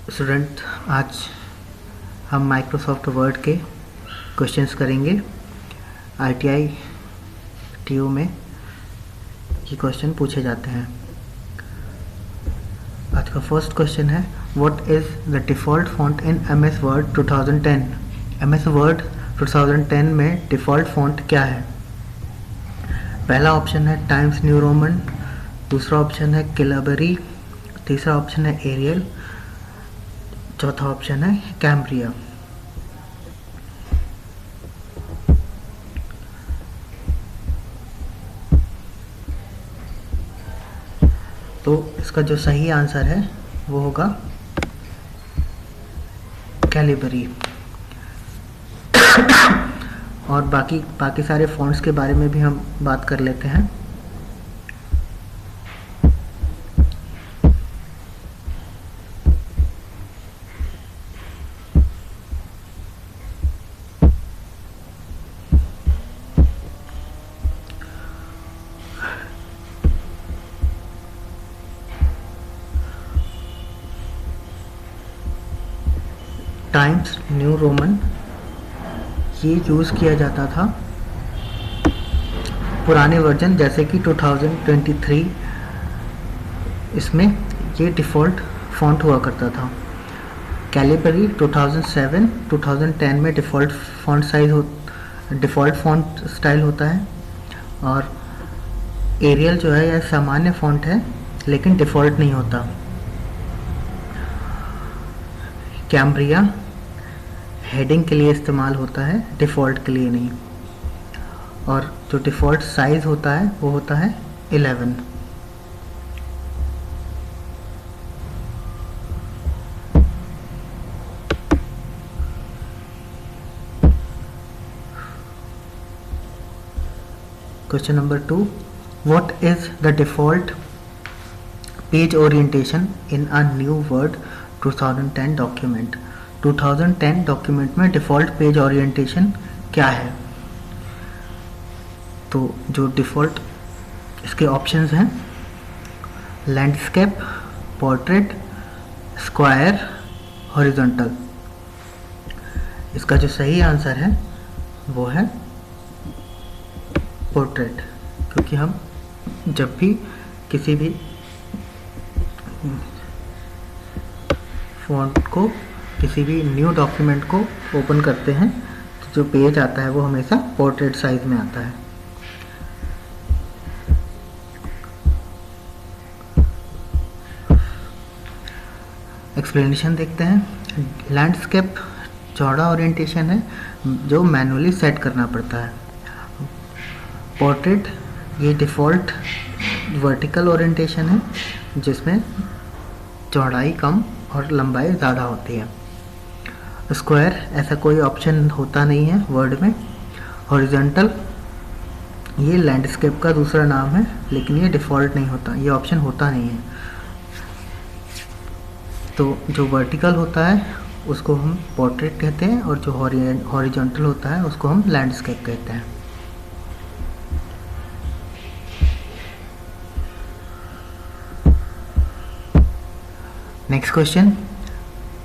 Student, आज हम Microsoft word के क्वेश्चंस करेंगे। आईटीआई टीयू में ये क्वेश्चन पूछे जाते हैं। आज का फर्स्ट क्वेश्चन है, what is the default font in MS word 2010? MS word 2010 में डिफ़ॉल्ट फॉन्ट क्या है? पहला ऑप्शन है टाइम्स न्यू रोमन, दूसरा ऑप्शन है कैलिबरी, तीसरा ऑप्शन है एरियल, चौथा ऑप्शन है कैम्ब्रिया। तो इसका जो सही आंसर है वो होगा कैलिबरी। और बाकी सारे फॉन्ट्स के बारे में भी हम बात कर लेते हैं। टाइम्स न्यू रोमन ये यूज़ किया जाता था पुराने वर्जन जैसे कि 2023, इसमें ये डिफ़ॉल्ट फॉन्ट हुआ करता था। कैलिबरी 2007, 2010 में डिफ़ॉल्ट फॉन्ट स्टाइल होता है। और एरियल जो है यह सामान्य फॉन्ट है लेकिन डिफ़ॉल्ट नहीं होता। कैम्ब्रिया हेडिंग के लिए इस्तेमाल होता है, डिफ़ॉल्ट के लिए नहीं। और जो डिफ़ॉल्ट साइज़ होता है वो होता है 11। Question number 2, what is the default page orientation in a new word 2010 document? 2010 document में डिफ़ॉल्ट पेज ओरिएंटेशन क्या है? तो जो डिफ़ॉल्ट इसके ऑप्शंस हैं, लैंडस्केप, पोर्ट्रेट, स्क्वायर, हॉरिजॉन्टल। इसका जो सही आंसर है वो है पोर्ट्रेट, क्योंकि हम जब भी किसी भी फॉन्ट को, किसी भी न्यू डॉक्यूमेंट को ओपन करते हैं तो जो पेज आता है वो हमेशा पोर्ट्रेट साइज में आता है। एक्सप्लेनेशन देखते हैं। लैंडस्केप चौड़ा ओरिएंटेशन है जो मैनुअली सेट करना पड़ता है। पोर्ट्रेट ये डिफ़ॉल्ट वर्टिकल ओरिएंटेशन है जिसमें चौड़ाई कम और लंबाई ज़्यादा होती है। स्क्वायर ऐसा कोई ऑप्शन होता नहीं है वर्ड में। हॉरिजॉन्टल ये लैंडस्केप का दूसरा नाम है लेकिन ये डिफ़ॉल्ट नहीं होता, ये ऑप्शन होता नहीं है। तो जो वर्टिकल होता है उसको हम पोर्ट्रेट कहते हैं और जो हॉरिजॉन्टल होता है उसको हम लैंडस्केप कहते हैं। Next question,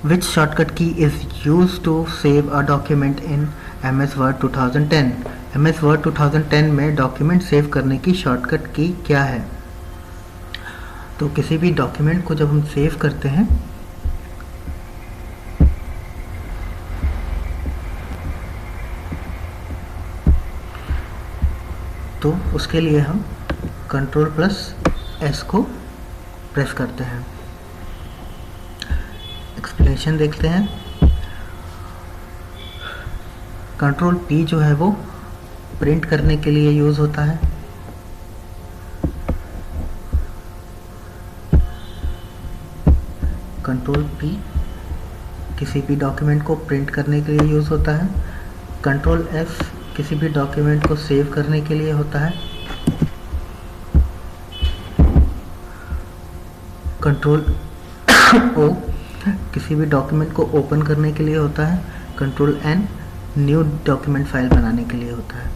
which shortcut key is used to save a document in MS Word 2010? MS Word 2010 में डॉक्यूमेंट सेव करने की शॉर्टकट की क्या है? तो किसी भी डॉक्यूमेंट को जब हम सेव करते हैं तो उसके लिए हम Ctrl+S को प्रेस करते हैं। एक्सप्लेनेशन देखते हैं। Ctrl+P जो है वो प्रिंट करने के लिए यूज़ होता है। Ctrl+P किसी भी डॉक्यूमेंट को प्रिंट करने के लिए यूज़ होता है। Ctrl+S किसी भी डॉक्यूमेंट को सेव करने के लिए होता है। Ctrl+O किसी भी डॉक्यूमेंट को ओपन करने के लिए होता है। Ctrl+N न्यू डॉक्यूमेंट फाइल बनाने के लिए होता है।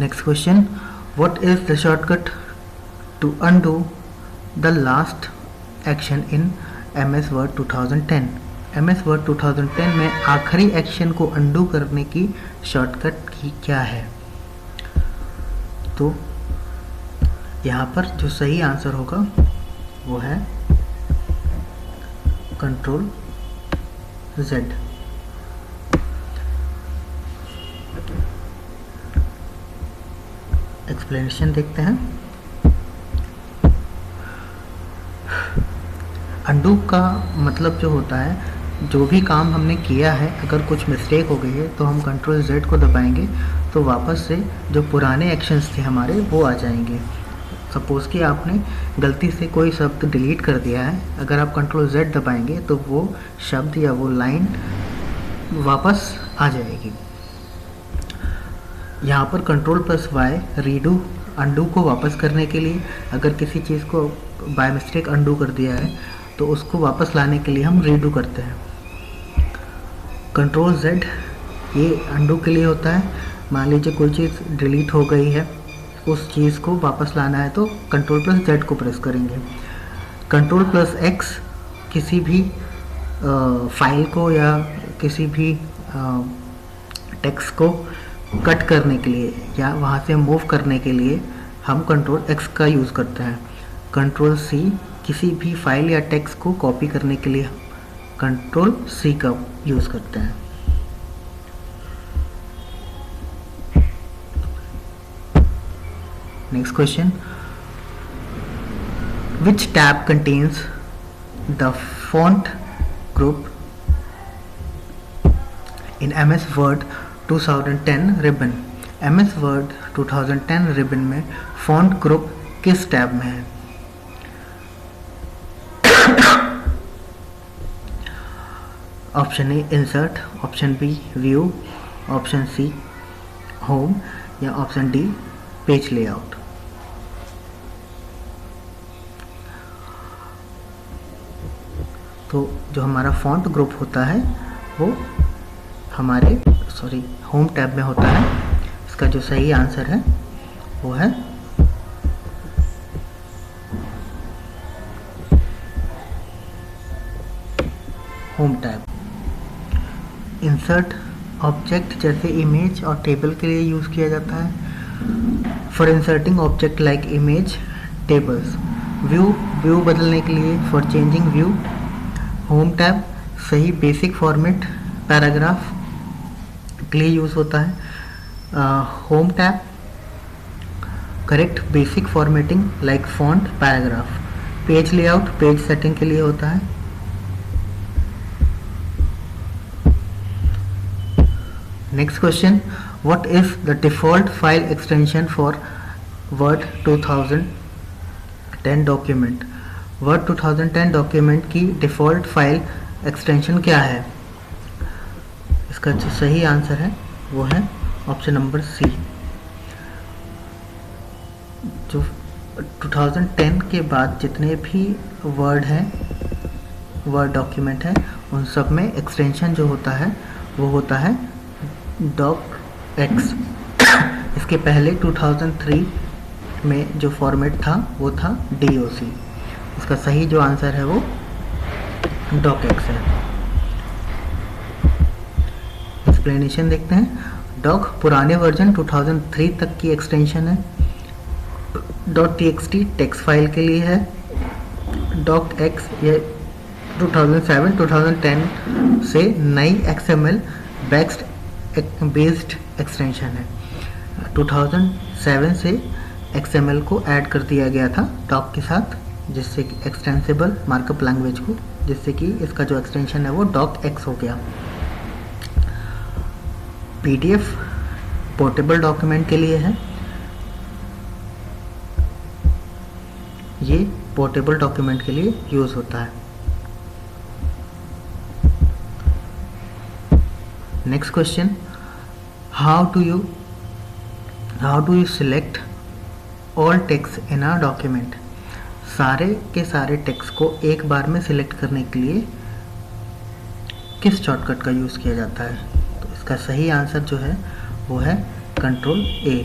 Next question, What is the shortcut to undo the last action in MS Word 2010? MS Word 2010 में आखिरी एक्शन को अंडू करने की शॉर्टकट की क्या है? तो यहाँ पर जो सही आंसर होगा वो है कंट्रोल Z। एक्सप्लेनेशन देखते हैं। अंडू का मतलब जो होता है, जो भी काम हमने किया है अगर कुछ मिस्टेक हो गई है तो हम कंट्रोल Z को दबाएंगे तो वापस से जो पुराने एक्शंस थे हमारे वो आ जाएंगे। सपोज़ कि आपने गलती से कोई शब्द डिलीट कर दिया है, अगर आप कंट्रोल Z दबाएंगे तो वो शब्द या वो लाइन वापस आ जाएगी। यहाँ पर control plus Y redo undo को वापस करने के लिए, अगर किसी चीज़ को बाय मिस्टेक अंडू कर दिया है तो उसको वापस लाने के लिए हम रीडू करते हैं। कंट्रोल Z ये अंडू के लिए होता है। मान लीजिए कोई चीज़ डिलीट हो गई है, उस चीज़ को वापस लाना है तो कंट्रोल प्लस Z को प्रेस करेंगे। कंट्रोल प्लस X किसी भी फाइल को या किसी भी टेक्स्ट को कट करने के लिए या वहाँ से मूव करने के लिए हम कंट्रोल X का यूज़ करते हैं। कंट्रोल C किसी भी फाइल या टेक्स्ट को कॉपी करने के लिए कंट्रोल C का यूज़ करते हैं। Next question, which tab contains the font group in MS Word 2010 ribbon? MS Word 2010 ribbon में फॉन्ट ग्रुप किस टैब में है? Option A insert, option B view, option C home या ऑप्शन डी पेज लेआउट। तो जो हमारा font group होता है वो हमारे होम टैब में होता है। इसका जो सही आंसर है वो है होम टैब। इंसर्ट ऑब्जेक्ट जैसे इमेज और टेबल के लिए यूज़ किया जाता है। For inserting object like image tables. View बदलने के लिए, for changing view. Home tab सही बेसिक फॉर्मेट पैराग्राफ के लिए यूज़ होता है। Home tab correct basic formatting like font paragraph. Page layout page setting के लिए होता है। Next question, what is the default file extension for word 2010 document? Word 2010 document की डिफ़ॉल्ट फाइल एक्सटेंशन क्या है? इसका जो सही आंसर है वो है ऑप्शन नंबर सी। जो 2010 के बाद जितने भी वर्ड हैं, वर्ड डॉक्यूमेंट है, उन सब में एक्सटेंशन जो होता है वो होता है डॉक एक्स। इसके पहले 2003 में जो फॉर्मेट था वो था DOC। इसका सही जो आंसर है वो डॉक एक्स है। एक्सप्लेनेशन देखते हैं। डॉक पुराने वर्जन 2003 तक की एक्सटेंशन है। .txt टेक्स्ट फाइल के लिए है। डॉक एक्स ये 2007-2010 से नई XML बेस्ड एक्सटेंशन है। 2007 से XML को ऐड कर दिया गया था डॉक के साथ, जिससे कि एक्सटेंसिबल मार्कअप लैंग्वेज को, जिससे कि इसका जो एक्सटेंशन है वो डॉक एक्स हो गया। PDF पोर्टेबल डॉक्यूमेंट के लिए है। ये पोर्टेबल डॉक्यूमेंट के लिए यूज होता है। Next question, how do you select all text in a document? सारे के सारे टेक्स्ट को एक बार में सिलेक्ट करने के लिए किस शॉर्टकट का यूज़ किया जाता है? तो इसका सही आंसर जो है वो है कंट्रोल A।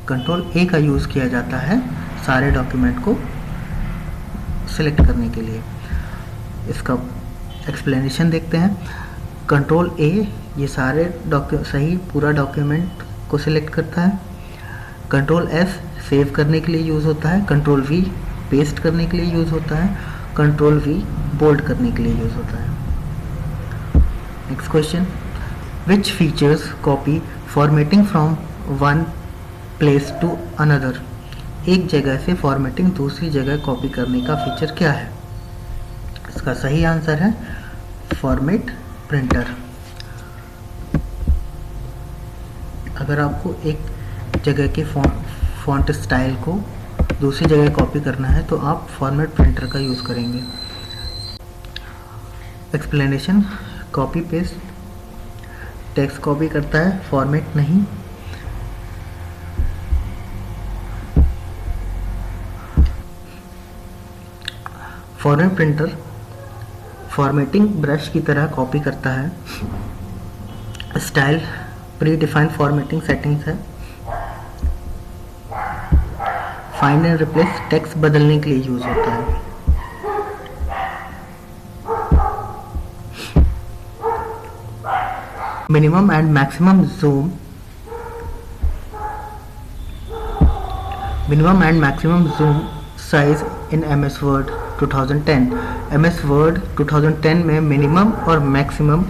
कंट्रोल ए का यूज़ किया जाता है सारे डॉक्यूमेंट को सिलेक्ट करने के लिए। इसका एक्सप्लेनेशन देखते हैं। कंट्रोल ए ये सारे सही पूरा डॉक्यूमेंट को सिलेक्ट करता है। कंट्रोल एस सेव करने के लिए यूज़ होता है। कंट्रोल वी पेस्ट करने के लिए यूज़ होता है। कंट्रोल वी बोल्ड करने के लिए यूज़ होता है। Next question, which features copy formatting from one place to another. एक जगह से फॉर्मेटिंग दूसरी जगह कॉपी करने का फीचर क्या है? इसका सही आंसर है फॉर्मेट प्रिंटर। अगर आपको एक जगह के फॉन्ट स्टाइल को दूसरी जगह कॉपी करना है तो आप फॉर्मेट प्रिंटर का यूज़ करेंगे। Explanation, copy paste text copy करता है, फॉर्मेट नहीं। फॉर्मेट प्रिंटर फॉर्मेटिंग ब्रश की तरह कॉपी करता है। Style predefined formatting settings है। फाइंड एंड रिप्लेस टेक्स्ट बदलने के लिए यूज होता है। Minimum and maximum zoom size in MS Word 2010। MS Word 2010 में मिनिमम और मैक्सिमम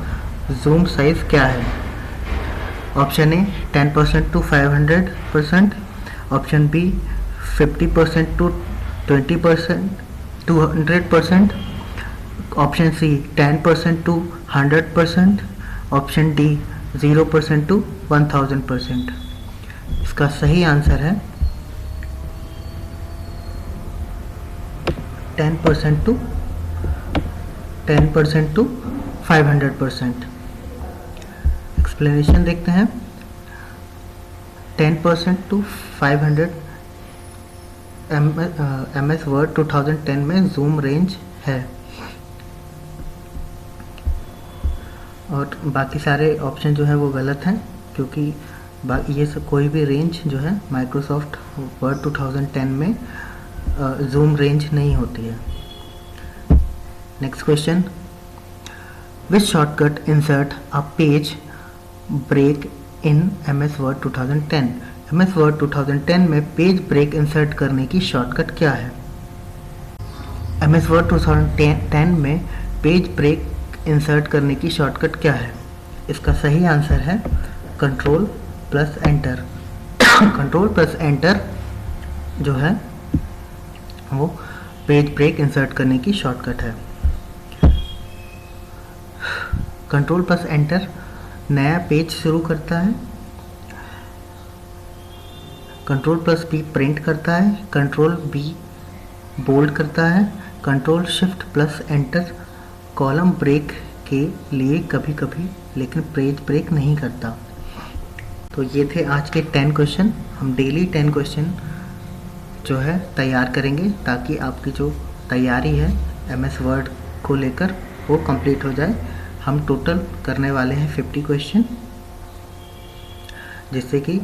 जूम साइज क्या है? Option A 10% to 500%, option B 50% to 20% 200%, option C 10% to 100%, option D 0% to 1000%। इसका सही आंसर है 10% टू 500%। एक्सप्लेनेशन देखते हैं। 10% टू 500 MS वर्ड 2010 में जूम रेंज है, और बाकी सारे ऑप्शन जो है वो गलत हैं, क्योंकि ये सब कोई भी रेंज जो है माइक्रोसॉफ्ट वर्ड 2010 में जूम रेंज नहीं होती है। Next question, which shortcut insert a page break in MS Word 2010। MS Word 2010 में पेज ब्रेक इंसर्ट करने की शॉर्टकट क्या है? MS वर्ड 2010 में पेज ब्रेक इंसर्ट करने की शॉर्टकट क्या है? इसका सही आंसर है control plus enter. Control plus enter जो है वो पेज ब्रेक इंसर्ट करने की शॉर्टकट है। कंट्रोल प्लस एंटर नया पेज शुरू करता है। कंट्रोल प्लस बी प्रिंट करता है। कंट्रोल बी बोल्ड करता है। Control shift plus enter column break के लिए कभी कभी, लेकिन पेज ब्रेक नहीं करता। तो ये थे आज के 10 क्वेश्चन। हम डेली 10 क्वेश्चन जो है तैयार करेंगे, ताकि आपकी जो तैयारी है MS वर्ड को लेकर वो कंप्लीट हो जाए। हम टोटल करने वाले हैं 50 क्वेश्चन, जिससे कि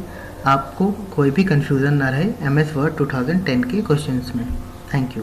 आपको कोई भी कंफ्यूजन ना रहे MS वर्ड 2010 के क्वेश्चंस में। Thank you.